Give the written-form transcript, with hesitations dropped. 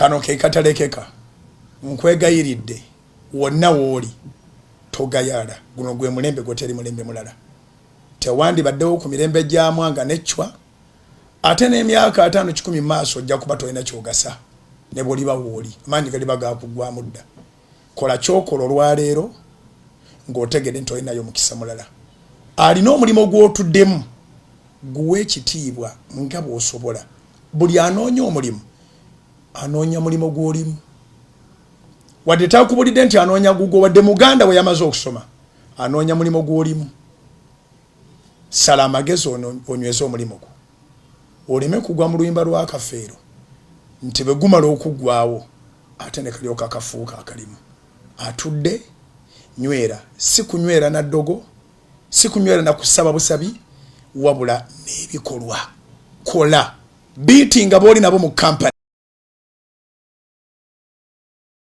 kano ke katalekeka nkwegayiridde wonna wooli togayala guno gwe mulembe goteri mulembe mulala tewandi baddewo ku mirembe gya Mwanga necwa ate n'emyaka 5-10 maaso ojja kuba tolina kyogasa ne bwoliba wooli amaanyi gali bagakugwa mudda kola kyokola olwaleero ng'otegedde nti olinayo mukisa mulala alina omulimu gw'otuddemu guwe ekitiibwa nga bw'osobola buli anoonya omulimu anoonya mulimu gw'olimu wadde taakubulidde nti anoonya gugwo wadde muganda we yamaze okusoma anoonya mulimu gw'olimu sala amagezi onyweza omulimu gwo oleme kugwa mu luyimba lwa kafeero nti bwe gumala okuggwawo ate ne kalyoka akafuuka akalimu atudde nywera si kunywera na ddogo si kunywera na kusaba busabi wabula n'ebikolwa kola biitinga booli nabo mu kampani